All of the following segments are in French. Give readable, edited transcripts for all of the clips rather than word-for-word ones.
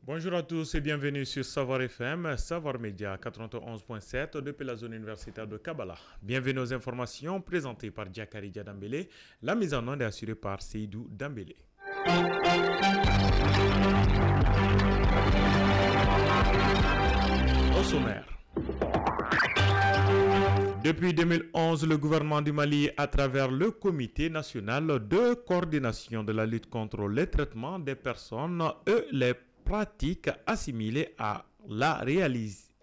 Bonjour à tous et bienvenue sur Savoir FM, Savoir Média 91.7 depuis la zone universitaire de Kabbalah. Bienvenue aux informations présentées par Diakari Dambélé. La mise en onde est assurée par Seydou Dambélé. Au sommaire. Depuis 2011, le gouvernement du Mali, à travers le Comité national de coordination de la lutte contre le traitement des personnes et les pratiques assimilées à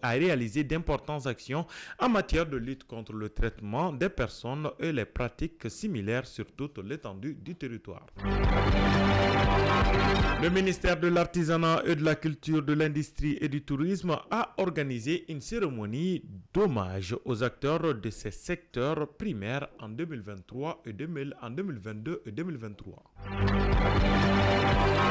réaliser d'importantes actions en matière de lutte contre le traitement des personnes et les pratiques similaires sur toute l'étendue du territoire. Le ministère de l'Artisanat et de la Culture, de l'Industrie et du Tourisme a organisé une cérémonie d'hommage aux acteurs de ces secteurs primaires en 2023 et en 2022 et 2023.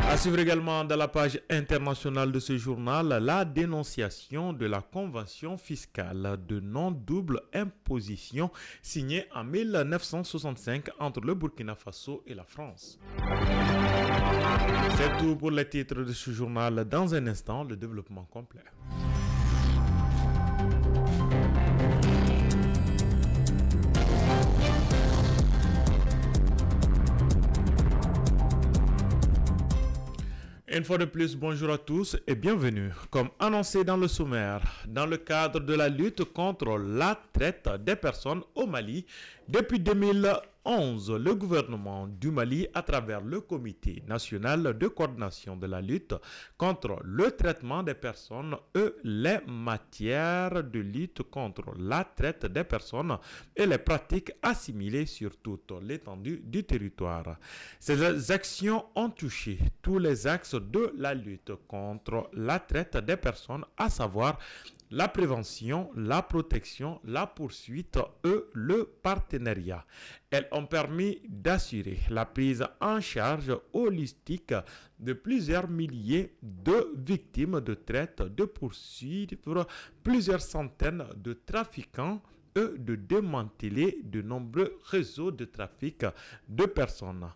À suivre également dans la page internationale de ce journal, la dénonciation de la convention fiscale de non-double imposition signée en 1965 entre le Burkina Faso et la France. C'est tout pour les titres de ce journal. Dans un instant, le développement complet. Une fois de plus, bonjour à tous et bienvenue. Comme annoncé dans le sommaire, dans le cadre de la lutte contre la traite des personnes au Mali, depuis 2011, le gouvernement du Mali, à travers le Comité national de coordination de la lutte contre le traitement des personnes et les matières de lutte contre la traite des personnes et les pratiques assimilées sur toute l'étendue du territoire. Ces actions ont touché tous les axes de la lutte contre la traite des personnes, à savoir la prévention, la protection, la poursuite et le partenariat. Elles ont permis d'assurer la prise en charge holistique de plusieurs milliers de victimes de traite, de poursuivre plusieurs centaines de trafiquants et de démanteler de nombreux réseaux de trafic de personnes.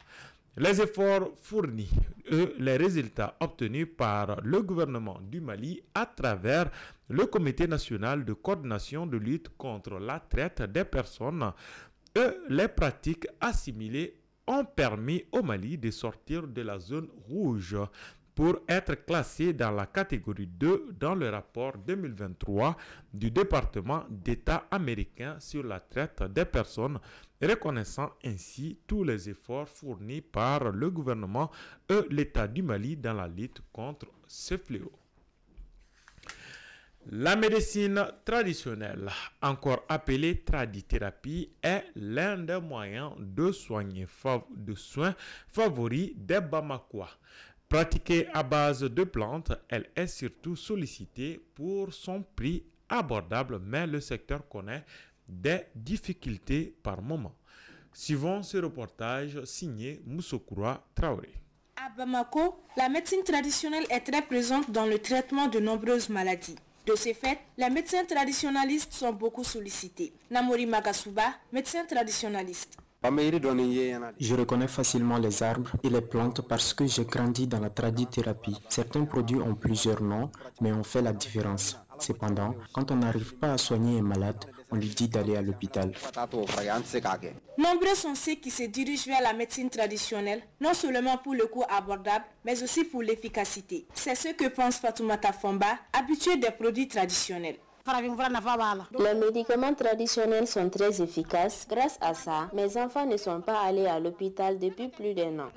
Les efforts fournis et les résultats obtenus par le gouvernement du Mali à travers le Comité national de coordination de lutte contre la traite des personnes et les pratiques assimilées ont permis au Mali de sortir de la zone rouge pour être classé dans la catégorie 2 dans le rapport 2023 du département d'État américain sur la traite des personnes, reconnaissant ainsi tous les efforts fournis par le gouvernement et l'État du Mali dans la lutte contre ce fléau. La médecine traditionnelle, encore appelée tradithérapie, est l'un des moyens de soins favoris des Bamakois. Pratiquée à base de plantes, elle est surtout sollicitée pour son prix abordable, mais le secteur connaît des difficultés par moment. Suivons ce reportage signé Moussoukroua Traoré. À Bamako, la médecine traditionnelle est très présente dans le traitement de nombreuses maladies. De ce fait, les médecins traditionnalistes sont beaucoup sollicités. Namori Magasuba, médecin traditionnaliste. Je reconnais facilement les arbres et les plantes parce que j'ai grandi dans la tradithérapie. Certains produits ont plusieurs noms, mais on fait la différence. Cependant, quand on n'arrive pas à soigner un malade, on lui dit d'aller à l'hôpital. Nombreux sont ceux qui se dirigent vers la médecine traditionnelle, non seulement pour le coût abordable, mais aussi pour l'efficacité. C'est ce que pense Fatoumata Fomba, habituée des produits traditionnels. Les médicaments traditionnels sont très efficaces. Grâce à ça, mes enfants ne sont pas allés à l'hôpital depuis plus d'1 an.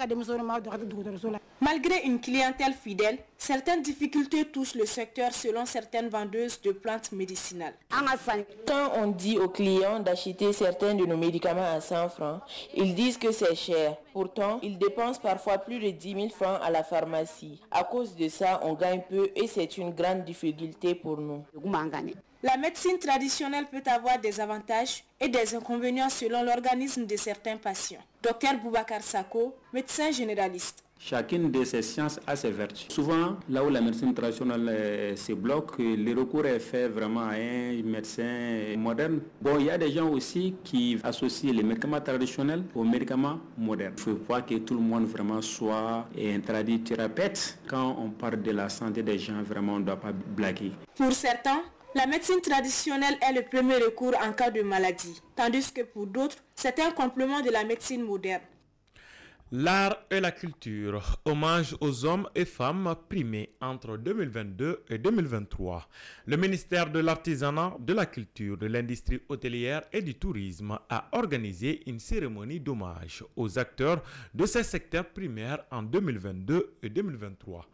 Malgré une clientèle fidèle, certaines difficultés touchent le secteur selon certaines vendeuses de plantes médicinales. Quand on dit aux clients d'acheter certains de nos médicaments à 100 francs, ils disent que c'est cher. Pourtant, ils dépensent parfois plus de 10 000 francs à la pharmacie. À cause de ça, on gagne peu et c'est une grande difficulté pour nous. La médecine traditionnelle peut avoir des avantages et des inconvénients selon l'organisme de certains patients. Dr Boubacar Sako, médecin généraliste. Chacune de ces sciences a ses vertus. Souvent, là où la médecine traditionnelle se bloque, le recours est fait vraiment à un médecin moderne. Bon, il y a des gens aussi qui associent les médicaments traditionnels aux médicaments modernes. Il faut pas que tout le monde vraiment soit un tradithérapeute. Quand on parle de la santé des gens, vraiment, on ne doit pas blaguer. Pour certains, la médecine traditionnelle est le premier recours en cas de maladie, tandis que pour d'autres, c'est un complément de la médecine moderne. L'art et la culture, hommage aux hommes et femmes primés entre 2022 et 2023. Le ministère de l'Artisanat, de la Culture, de l'Industrie hôtelière et du Tourisme a organisé une cérémonie d'hommage aux acteurs de ces secteurs primaires en 2022 et 2023.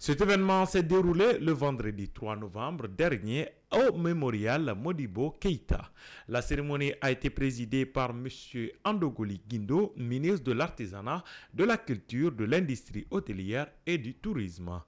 Cet événement s'est déroulé le vendredi 3 novembre dernier au mémorial Modibo Keïta. La cérémonie a été présidée par M. Andogoli Guindo, ministre de l'Artisanat, de la Culture, de l'Industrie hôtelière et du Tourisme,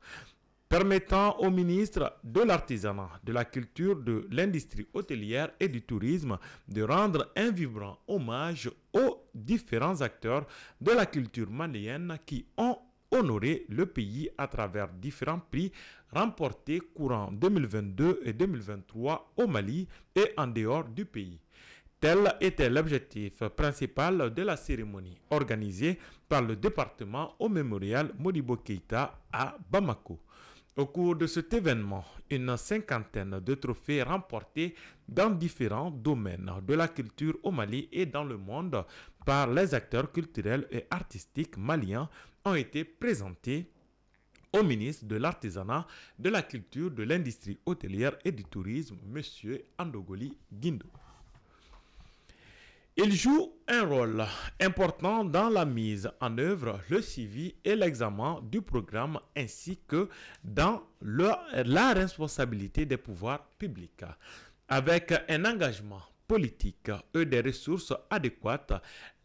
permettant au ministre de l'Artisanat, de la Culture, de l'Industrie hôtelière et du Tourisme de rendre un vibrant hommage aux différents acteurs de la culture malienne qui ont honorer le pays à travers différents prix remportés courant 2022 et 2023 au Mali et en dehors du pays. Tel était l'objectif principal de la cérémonie organisée par le département au mémorial Modibo Keïta à Bamako. Au cours de cet événement, une cinquantaine de trophées remportés dans différents domaines de la culture au Mali et dans le monde par les acteurs culturels et artistiques maliens ont été présentés au ministre de l'Artisanat, de la Culture, de l'Industrie hôtelière et du Tourisme, M. Andogoli Guindo. Il joue un rôle important dans la mise en œuvre, le suivi et l'examen du programme ainsi que dans la responsabilité des pouvoirs publics. Avec un engagement politique et des ressources adéquates,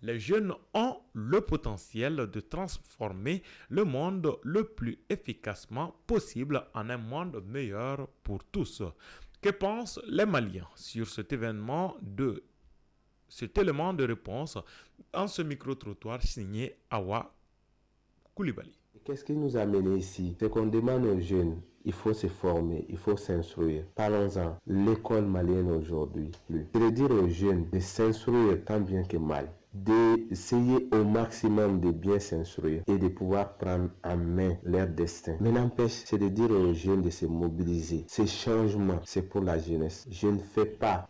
les jeunes ont le potentiel de transformer le monde le plus efficacement possible en un monde meilleur pour tous. Que pensent les Maliens sur cet élément de réponse en ce micro-trottoir signé Awa Koulibaly? Qu'est-ce qui nous a menés ici? C'est qu'on demande aux jeunes, il faut se former, il faut s'instruire. Parlons-en, l'école malienne aujourd'hui, c'est de dire aux jeunes de s'instruire tant bien que mal, d'essayer au maximum de bien s'instruire et de pouvoir prendre en main leur destin. Mais n'empêche, c'est de dire aux jeunes de se mobiliser. Ce changement, c'est pour la jeunesse. Je ne fais pas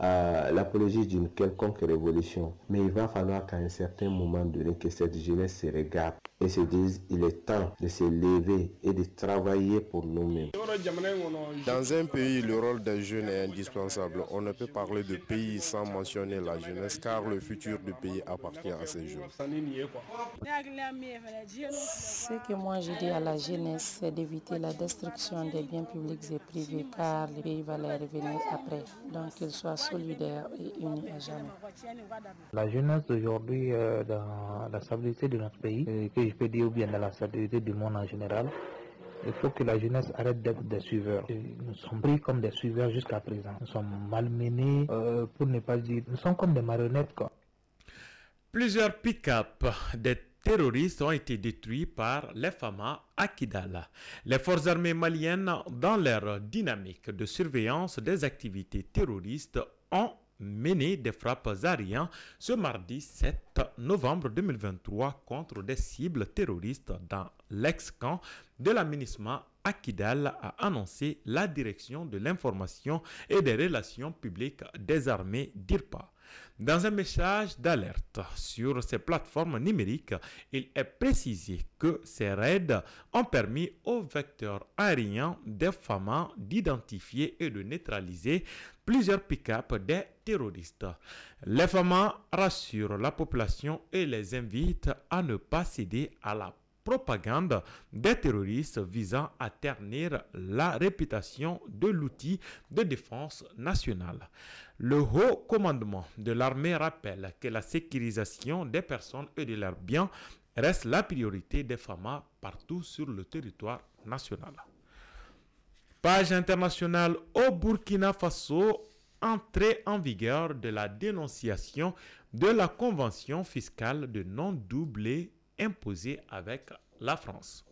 l'apologie d'une quelconque révolution, mais il va falloir qu'à un certain moment donné, que cette jeunesse se regarde et se dise, il est temps de se lever et de travailler pour nous-mêmes. Dans un pays, le rôle des jeunes est indispensable. On ne peut parler de pays sans mentionner la jeunesse, car le futur du pays appartient à ces jeunes. Ce que moi je dis à la jeunesse, c'est d'éviter la destruction des biens publics et privés, car le pays va les revenir après. Donc qu'ils soient solidaires et unis à jamais. La jeunesse d'aujourd'hui, dans la stabilité de notre pays, que je peux dire ou bien dans la stabilité du monde en général, il faut que la jeunesse arrête d'être des suiveurs. Nous sommes pris comme des suiveurs jusqu'à présent. Nous sommes malmenés, pour ne pas dire, nous sommes comme des marionnettes, quoi. Plusieurs pick-up des terroristes ont été détruits par les FAMA à Kidal. Les forces armées maliennes, dans leur dynamique de surveillance des activités terroristes, ont mené des frappes aériennes ce mardi 7 novembre 2023 contre des cibles terroristes dans l'ex-camp de la MINUSMA à Kidal, a annoncé la direction de l'information et des relations publiques des armées d'IRPA. Dans un message d'alerte sur ces plateformes numériques, il est précisé que ces raids ont permis aux vecteurs aériens des FAMA d'identifier et de neutraliser plusieurs pick-up des terroristes. Les FAMA rassurent la population et les invitent à ne pas céder à la propagande des terroristes visant à ternir la réputation de l'outil de défense nationale. Le haut commandement de l'armée rappelle que la sécurisation des personnes et de leurs biens reste la priorité des FAMA partout sur le territoire national. Page internationale au Burkina Faso, entrée en vigueur de la dénonciation de la convention fiscale de non-doublé imposée avec la France.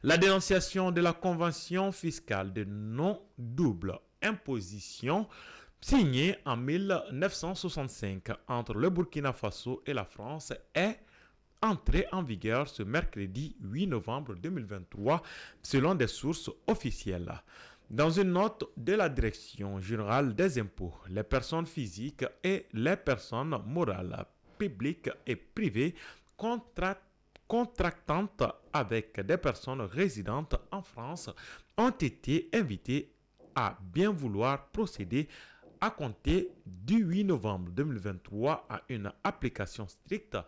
La dénonciation de la convention fiscale de non-double imposition signée en 1965 entre le Burkina Faso et la France est entrée en vigueur ce mercredi 8 novembre 2023 selon des sources officielles. Dans une note de la Direction générale des impôts, les personnes physiques et les personnes morales, publiques et privées contractantes avec des personnes résidentes en France ont été invitées à bien vouloir procéder à compter du 8 novembre 2023 à une application stricte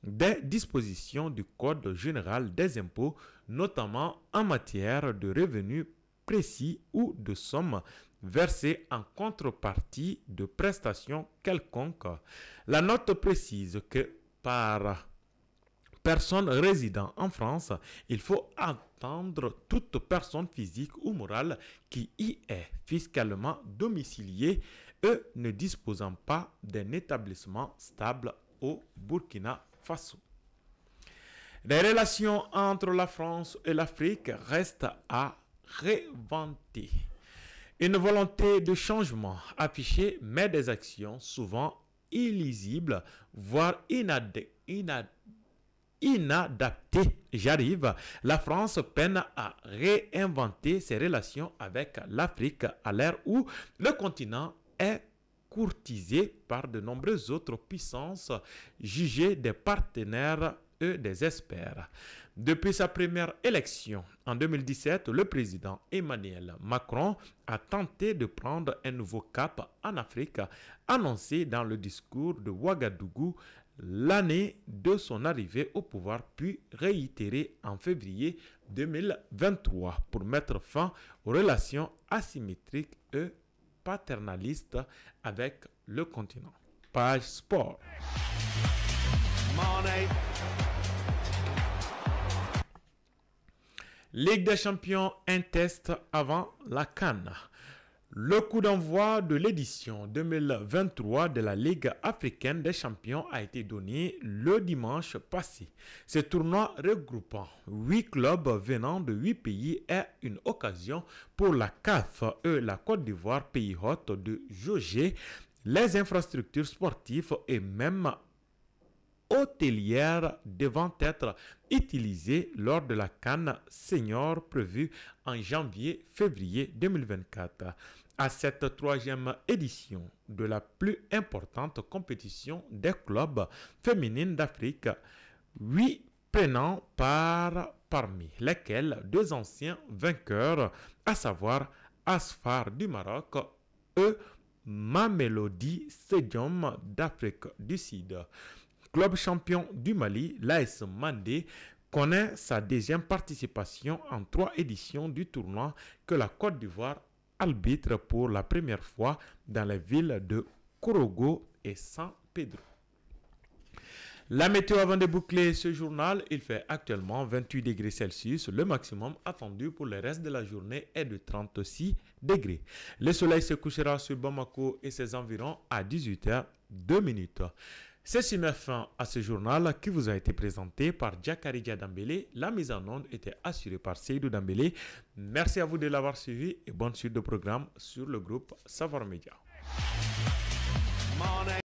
des dispositions du Code général des impôts, notamment en matière de revenus précis ou de sommes versées en contrepartie de prestations quelconques. La note précise que par personne résidant en France, il faut entendre toute personne physique ou morale qui y est fiscalement domiciliée et ne disposant pas d'un établissement stable au Burkina Faso. Les relations entre la France et l'Afrique restent à réinventer. Une volonté de changement affichée, mais des actions souvent illisibles, voire inadaptées. La France peine à réinventer ses relations avec l'Afrique à l'ère où le continent est courtisé par de nombreuses autres puissances jugées des partenaires et des experts. Depuis sa première élection en 2017, le président Emmanuel Macron a tenté de prendre un nouveau cap en Afrique, annoncé dans le discours de Ouagadougou l'année de son arrivée au pouvoir, puis réitéré en février 2023 pour mettre fin aux relations asymétriques et paternalistes avec le continent. Page sport. Ligue des champions, un test avant la CAN. Le coup d'envoi de l'édition 2023 de la Ligue africaine des champions a été donné le dimanche passé. Ce tournoi regroupant 8 clubs venant de 8 pays est une occasion pour la CAF et la Côte d'Ivoire, pays hôte, de jauger les infrastructures sportives et même hôtelières devant être utilisées lors de la CAN senior prévue en janvier-février 2024. À cette troisième édition de la plus importante compétition des clubs féminines d'Afrique, 8 prenant part, parmi lesquels 2 anciens vainqueurs, à savoir Asfar du Maroc et Mamelodi Stadium d'Afrique du Sud. Club champion du Mali, l'AS Mandé connaît sa deuxième participation en 3 éditions du tournoi que la Côte d'Ivoire arbitre pour la première fois dans les villes de Korogo et San Pedro. La météo avant de boucler ce journal, il fait actuellement 28 degrés Celsius. Le maximum attendu pour le reste de la journée est de 36 degrés. Le soleil se couchera sur Bamako et ses environs à 18h02. Ceci met fin à ce journal qui vous a été présenté par Djakaridja Dambélé. La mise en onde était assurée par Seydou Dambélé. Merci à vous de l'avoir suivi et bonne suite de programme sur le groupe Savoir Média.